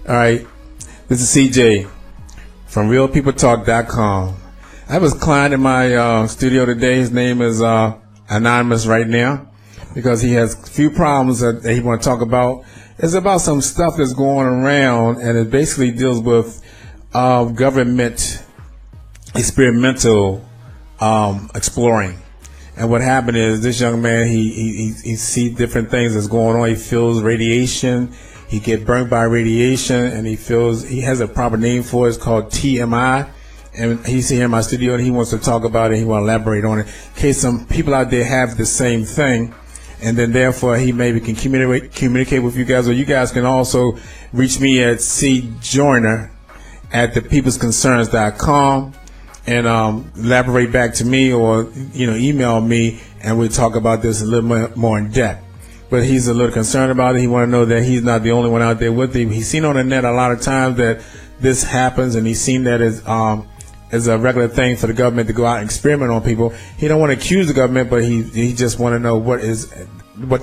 All right, this is CJ from RealPeopleTalk.com. I have a client in my studio today. His name is anonymous right now because he has a few problems that he want to talk about. It's about some stuff that's going around, and it basically deals with government experimental exploring. And what happened is this young man, he sees different things that's going on. He feels radiation. He get burnt by radiation, and he feels he has a proper name for it. It's called TMI. And he's here in my studio, and he wants to talk about it. He wants to elaborate on it in case some people out there have the same thing. And then therefore he maybe can communicate with you guys, or you guys can also reach me at cjoyner@thepeoplesconcerns.com and elaborate back to me, or email me, and we'll talk about this a little more in depth. But he's a little concerned about it. He want to know that he's not the only one out there with him. He's seen on the net a lot of times that this happens, and he's seen that as a regular thing for the government to go out and experiment on people. He don't want to accuse the government, but he just want to know what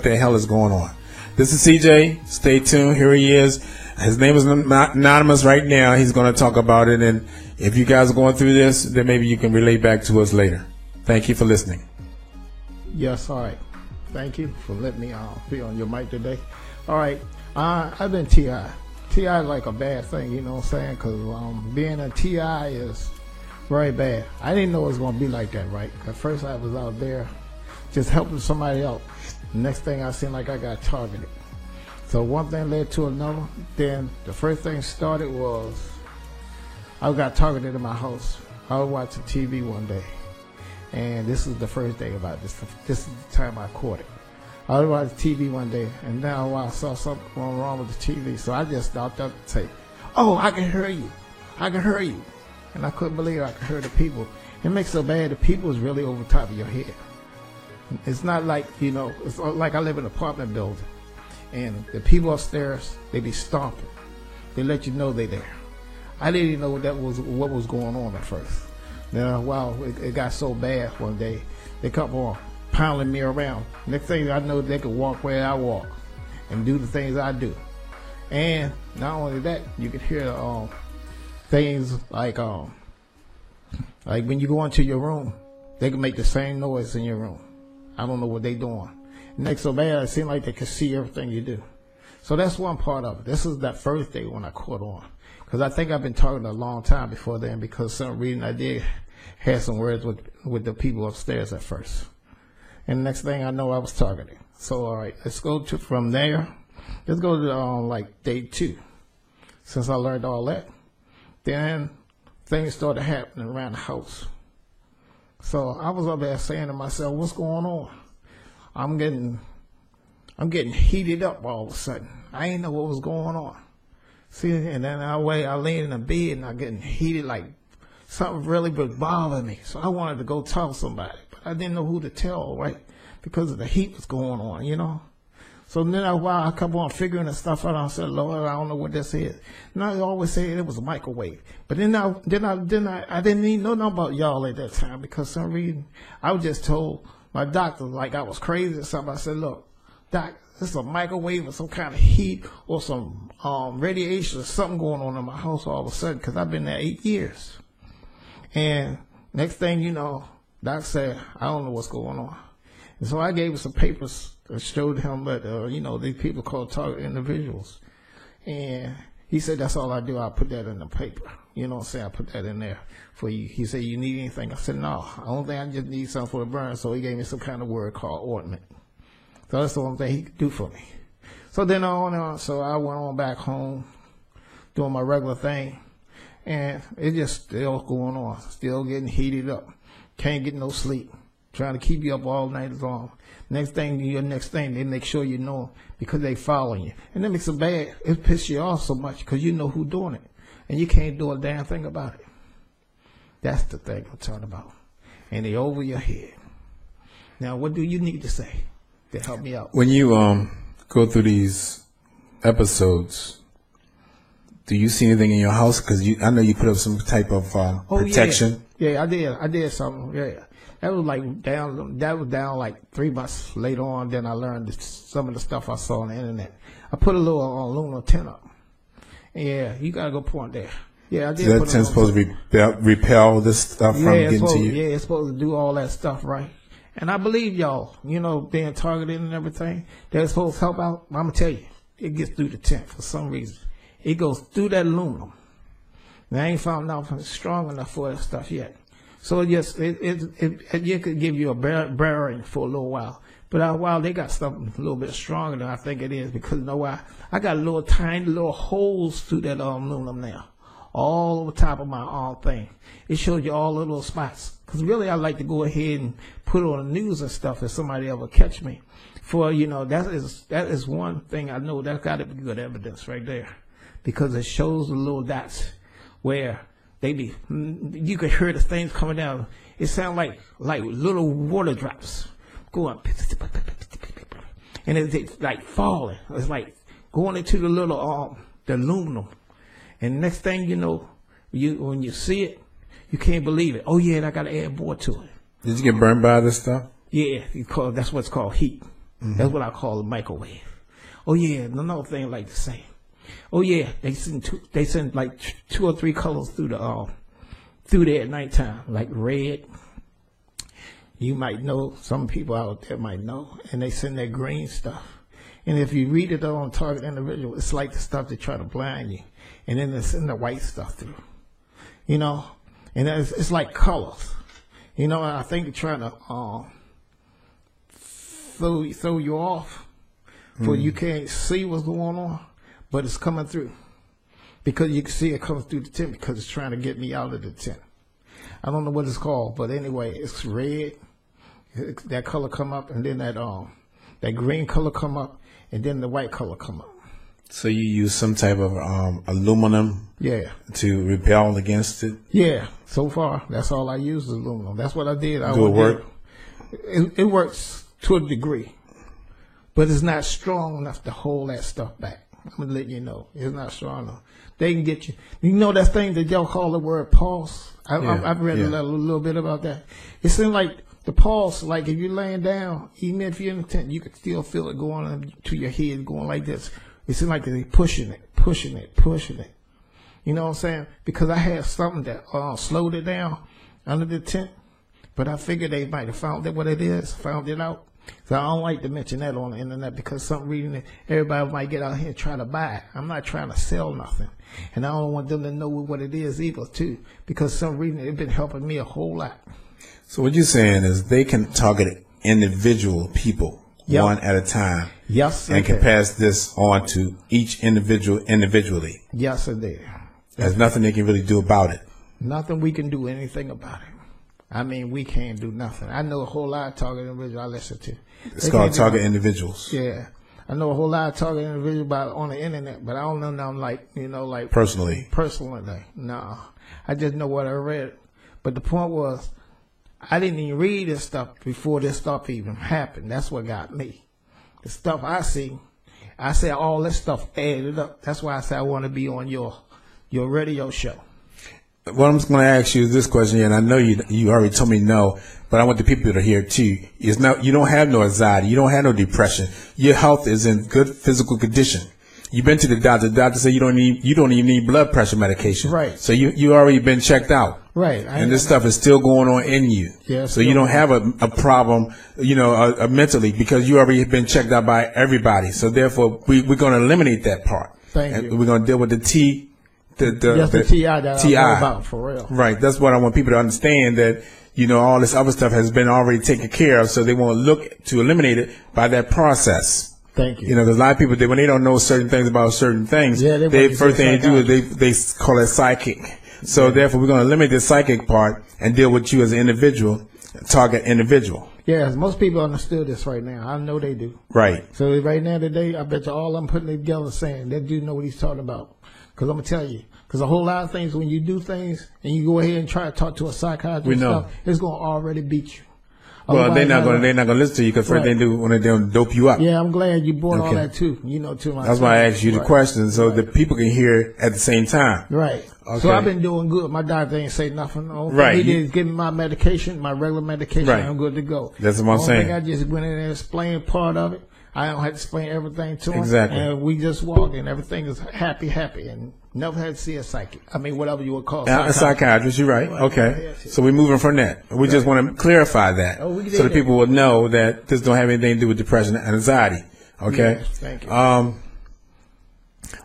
the hell is going on. This is CJ. Stay tuned. Here he is. His name is anonymous right now. He's going to talk about it, and if you guys are going through this, then maybe you can relate back to us later. Thank you for listening. Yes, all right. Thank you for letting me be on your mic today. All right. I've been TI. TI is like a bad thing, you know what I'm saying? Because being a TI is very bad. I didn't know it was going to be like that, right? At first I was out there just helping somebody out. The next thing I seemed like I got targeted. So one thing led to another. Then the first thing started was I got targeted in my house. I was watching TV one day. And this is the first day about this. This is the time I caught it. I was watching TV one day, and now I saw something going wrong with the TV. So I just stopped up the tape. Oh, I can hear you. I can hear you. And I couldn't believe I could hear the people. It makes so bad. The people is really over top of your head. It's not like, it's like I live in an apartment building. And the people upstairs, they be stomping. They let you know they there. I didn't even know what was going on at first. Now, wow, it got so bad one day. They kept on pounding me around. Next thing I know, they could walk where I walk and do the things I do. And not only that, you could hear things like when you go into your room, they can make the same noise in your room. I don't know what they doing. It makes so bad, it seems like they can see everything you do. So that's one part of it. This is that first day when I caught on. Because I think I've been talking a long time before then, because for some reason I did have some words with the people upstairs at first. And the next thing I know, I was targeted. So, all right, let's go from there. Let's go to day 2. Since I learned all that, then things started happening around the house. So I was up there saying to myself, what's going on? I'm getting heated up all of a sudden. I didn't know what was going on. See, and then I lay in the bed and I'm getting heated, like something really was bothering me. So I wanted to go talk to somebody, but I didn't know who to tell, right? Because of the heat was going on, So then while I kept on figuring the stuff out, I said, Lord, I don't know what this is. And I always say it was a microwave. But then I didn't even know nothing about y'all at that time, because for some reason I was just told my doctor like I was crazy or something. I said, look, doc, this is a microwave or some kind of heat or some radiation or something going on in my house all of a sudden, because I've been there 8 years. And next thing you know, doc said, I don't know what's going on. And so I gave him some papers that showed him that, these people called target individuals. And he said, that's all I do. I put that in the paper. You know what I'm saying? I put that in there for you. He said, you need anything? I said, no. I don't think I just need something for the burn. So he gave me some kind of word called ointment. So that's the only thing he could do for me. So then so I went on back home, doing my regular thing. And it just still going on, still getting heated up. Can't get no sleep. Trying to keep you up all night long. Next thing, they make sure you know because they following you. And that makes it bad. It pisses you off so much because you know who's doing it. And you can't do a damn thing about it. That's the thing I'm talking about. And they over your head. Now, what do you need to say to help me out? When you go through these episodes, do you see anything in your house? Because I know you put up some type of protection. Yeah, I did something. Yeah. That was down like 3 months later on. Then I learned some of the stuff I saw on the internet. I put a little aluminum tin up, Yeah, you gotta go point there. Yeah, I did. So that's supposed to repel this stuff from getting to you? Yeah, it's supposed to do all that stuff, right? And I believe y'all, being targeted and everything, that's supposed to help out. I'm going to tell you, it gets through the tent for some reason. It goes through that aluminum. Now, I ain't found out if it's strong enough for that stuff yet. So, yes, it could give you a bearing for a little while. But after a while, they got something a little bit stronger than I think it is because, you know why? I got little tiny little holes through that aluminum now. All over top of my arm thing. It shows you all the little spots. Because really, I like to go ahead and put on the news and stuff if somebody ever catch me. For, that is one thing I know. That's got to be good evidence right there. Because it shows the little dots where they be, you can hear the things coming down. It sounds like little water drops going, and it's like falling. It's like going into the little, the aluminum. And next thing you know, when you see it, you can't believe it. Oh, yeah, and I got to add more to it. Did you get burned by this stuff? Yeah, that's what's called heat. Mm-hmm. That's what I call a microwave. Oh, yeah, another thing I like to say. Oh, yeah, they send like 2 or 3 colors through there at nighttime, like red. You might know, some people out there might know, and they send that green stuff. And if you read it on Target Individual, it's like the stuff they try to blind you. And then they send the white stuff through, and it's like colors, and I think they're trying to throw you off, so you can't see what's going on, but it's coming through because you can see it coming through the tent because it's trying to get me out of the tent. I don't know what it's called, but anyway, it's red. That color come up, and then that green color come up, and then the white color come up. So you use some type of aluminum, to repel against it. Yeah. So far, that's all I use is aluminum. That's what I did. Do it work? It works to a degree, but it's not strong enough to hold that stuff back. I'm gonna let you know, it's not strong enough. They can get you. You know that thing that y'all call the word pulse. I've read a little bit about that. It seems like the pulse, like if you're laying down, even if you're in the tent, you can still feel it going to your head, going like this. It seems like they're pushing it. You know what I'm saying? Because I had something that slowed it down under the tent, but I figured they might have found it found it out. So I don't like to mention that on the internet because some reason everybody might get out here and try to buy it. I'm not trying to sell nothing. And I don't want them to know what it is either, too, because some reason it's been helping me a whole lot. So what you're saying is they can target individual people one at a time. Yes, and can pass this on to each individual individually. Yes, it did. There's nothing they can really do about it. Nothing we can do anything about it. I mean, we can't do nothing. I know a whole lot of target individuals I listen to. It's called Target Individuals. Yeah. I know a whole lot of target individuals on the internet, but I don't know them like personally. Personally, no. I just know what I read. But the point was, I didn't even read this stuff before this stuff even happened. That's what got me. The stuff I see, I say all this stuff added up. That's why I say I want to be on your radio show. Well, I'm just going to ask you this question, and I know you already told me no, but I want the people to hear too. You don't have no anxiety, you don't have no depression. Your health is in good physical condition. You've been to the doctor. The doctor said you don't even need blood pressure medication. Right. So you already been checked out. Right. And this stuff is still going on in you. Yeah. So you don't have a problem, mentally because you already been checked out by everybody. So therefore, we're going to eliminate that part. Thank you. We're going to deal with the TI that I know about for real. Right. That's what I want people to understand that, all this other stuff has been already taken care of. So they won't look to eliminate it by that process. Thank you. Because a lot of people, when they don't know certain things about certain things, the first thing they do is they call it psychic. So therefore, we're going to eliminate the psychic part and deal with you as an individual, target individual. Yes, most people understood this right now. I know they do. Right. So right now today, I bet you all I'm putting together saying that do know what he's talking about. Because I'm going to tell you, because a whole lot of things, when you do things and you go ahead and try to talk to a psychiatrist, it's going to already beat you. Well, they're not going to listen to you because first they do when they dope you up. Yeah, I'm glad you brought all that too. That's why I asked you the question so that people can hear at the same time. Right. Okay. So I've been doing good. My doctor ain't say nothing. Right. He did give me my medication, my regular medication. Right. I'm good to go. That's what I'm saying. I just went in there and explained part of it. I don't have to explain everything to them. Exactly. And we just walk and everything is happy, and never had to see a psychic. I mean, whatever you would call it. A psychiatrist, you're right. Okay. So we're moving from that. We just want to clarify that so that people will know that this don't have anything to do with depression and anxiety. Okay. Yes, thank you.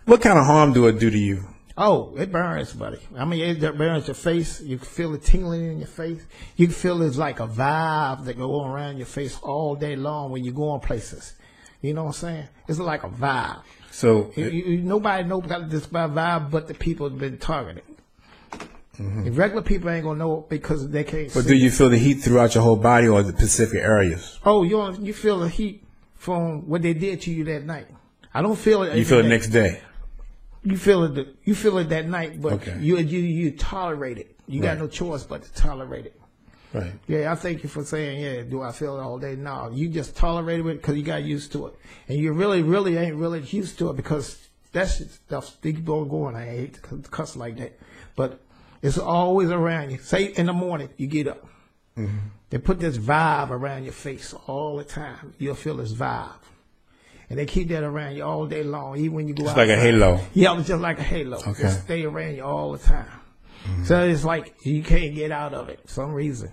What kind of harm do it do to you? Oh, it burns, buddy. I mean, it burns your face. You can feel it tingling in your face. You can feel it's like a vibe that go around your face all day long when you go on places. You know what I'm saying? It's like a vibe. So nobody knows about this vibe but the people that have been targeted. Mm-hmm. The regular people ain't gonna know because they can't. But do you feel the heat throughout your whole body or the specific areas? Oh, you feel the heat from what they did to you that night. I don't feel it. You feel it next day. You feel it that night, but you tolerate it. You got no choice but to tolerate it. Right. Yeah, I thank you for saying, yeah, do I feel it all day? No, you just tolerate it because you got used to it. And you really ain't really used to it because that stuff keep on going. I hate to cuss like that. But it's always around you. Say in the morning, you get up. Mm-hmm. They put this vibe around your face all the time. You'll feel this vibe. And they keep that around you all day long, even when you go out. It's like a halo. Yeah, it's just like a halo. Okay. Just stay around you all the time. Mm-hmm. So it's like you can't get out of it for some reason.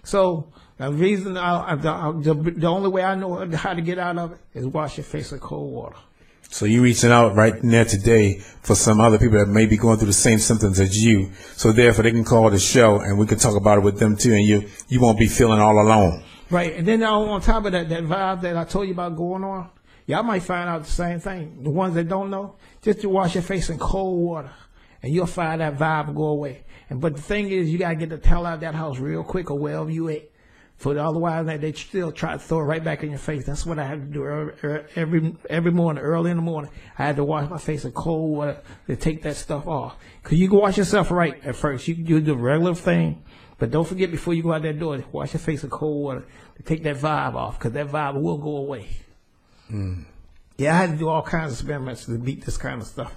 So the reason, the only way I know how to get out of it is wash your face with cold water. So you're reaching out right now today for some other people that may be going through the same symptoms as you. So therefore they can call the show and we can talk about it with them too. And you won't be feeling all alone. Right. And then on top of that vibe that I told you about going on, y'all might find out the same thing. The ones that don't know, just to wash your face in cold water, and you'll find that vibe go away. But the thing is, you gotta get the hell out of that house real quick, or wherever you at. For otherwise, they still try to throw it right back in your face. That's what I had to do every morning, early in the morning. I had to wash my face in cold water to take that stuff off. Cause you can wash yourself right at first. You do the regular thing, but don't forget before you go out that door, wash your face in cold water to take that vibe off. Cause that vibe will go away. Mm. Yeah, I had to do all kinds of experiments to beat this kind of stuff.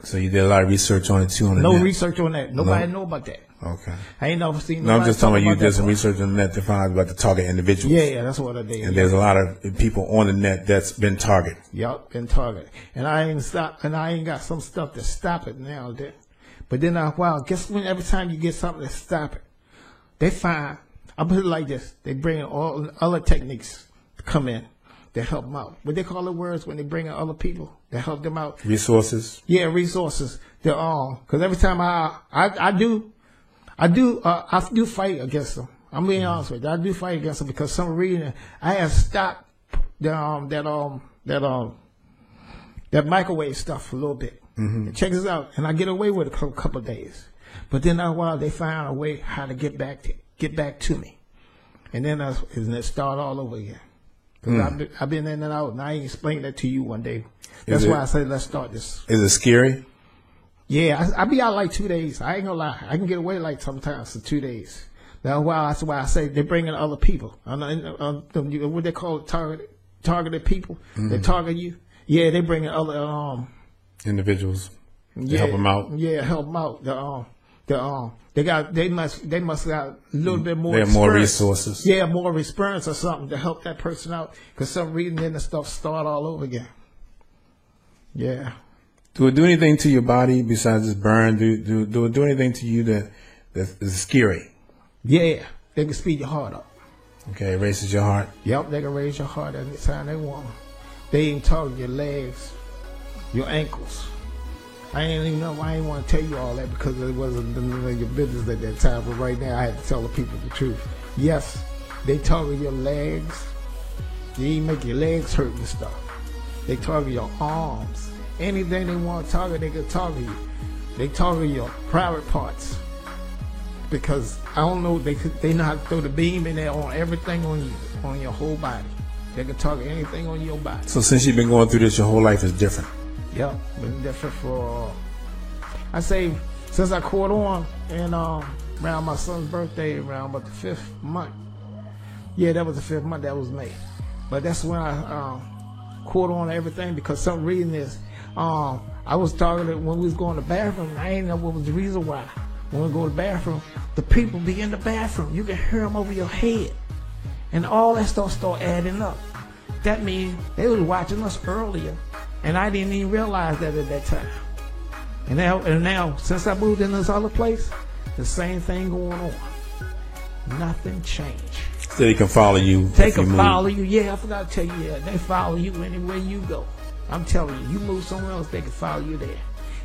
So you did a lot of research on it too? No research on that. Nobody know about that. Okay. I ain't never seen. No, I'm just talking about you did some research on the net to find out about the target individuals. Yeah, that's what I did. And there's a lot of people on the net that's been targeted. Yup, been targeted. And I ain't stopped. And I ain't got some stuff to stop it now. But then guess when? Every time you get something to stop it, they find. I put it like this: they bring all other techniques to come in. They help them out. What they call the words when they bring in other people to help them out? Resources. Yeah, resources. They're all because every time I do fight against them. I'm being honest with you. I do fight against them because some reason I have stopped that microwave stuff for a little bit. Mm-hmm. Check this out, and I get away with it for a couple of days. But then after a while, they find a way how to get back to me, and then it start all over again. Because I've been in and out, and I ain't explained that to you one day. That's why I say let's start this. Is it scary? Yeah, I be out like 2 days. I ain't gonna lie. I can get away like sometimes for 2 days. That's why I say they bring in other people. What they call it, targeted people. Mm-hmm. They target you. Yeah, they bring in other individuals. To help them out. Yeah, help them out. They must got a little bit more. They have more resources. Yeah, more experience or something to help that person out. Because some reason then the stuff start all over again. Yeah. Do it do anything to your body besides this burn? Do it do anything to you that is scary? Yeah, they can speed your heart up. Okay, it raises your heart. Yep, they can raise your heart any time they want. They even target your legs, your ankles. I ain't want to tell you all that because it wasn't your business at that time. But right now, I had to tell the people the truth. Yes, they target your legs. They even make your legs hurt and stuff. They target your arms. Anything they want to target, they can target you. They target your private parts because I don't know. They know how to throw the beam in there on everything on you, on your whole body. They can target anything on your body. So since you've been going through this, your whole life is different. Yep, been different for, I say, since I caught on and around my son's birthday, around about the 5th month. Yeah, that was the 5th month, that was May. But that's when I caught on everything because some reason is, I was targeted when we was going to the bathroom. I ain't know what was the reason why. When we go to the bathroom, the people be in the bathroom. You can hear them over your head. And all that stuff start adding up. That means they was watching us earlier, and I didn't even realize that at that time. And now, since I moved in this other place, the same thing going on. Nothing changed. So they can follow you. They can follow you. Yeah, I forgot to tell you. Yeah, they follow you anywhere you go. I'm telling you, you move somewhere else, they can follow you there.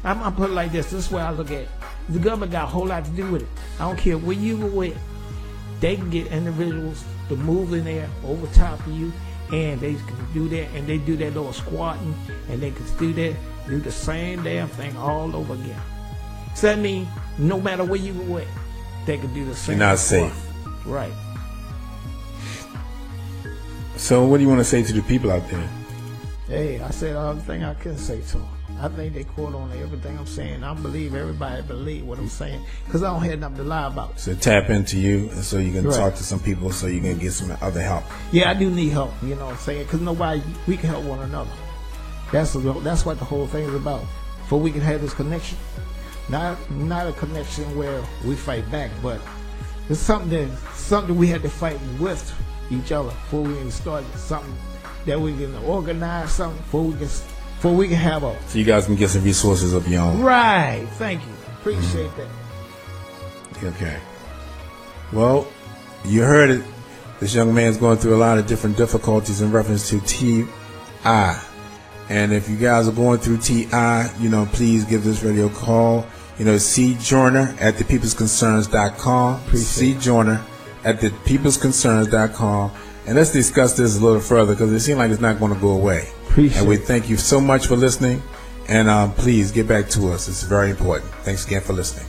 I'm put it like this. This is where I look at it. The government got a whole lot to do with it. I don't care where you go with. They can get individuals to move in there over top of you, and they can do that, and they do that little squatting, and they can do the same damn thing all over again. So that means no matter where you go with, they can do the same. You're not safe. Right. So what do you want to say to the people out there? Hey, I said everything I can say to them. I think they quote on everything I'm saying. I believe everybody believe what I'm saying because I don't have nothing to lie about. So tap into you and so you can talk to some people so you can get some other help. Yeah, I do need help, you know what I'm saying? Because we can help one another. That's what the whole thing is about. For we can have this connection. Not a connection where we fight back, but it's something we had to fight with each other before we can start something that we can organize something before we can have a. So you guys can get some resources of your own. Right. Thank you. Appreciate that. Okay. Well, you heard it. This young man's going through a lot of different difficulties in reference to TI. And if you guys are going through TI, please give this radio a call. C. Joyner at thepeoplesconcerns.com. C. Joyner at thepeoplesconcerns.com. And let's discuss this a little further because it seems like it's not going to go away. And we thank you so much for listening. And please get back to us. It's very important. Thanks again for listening.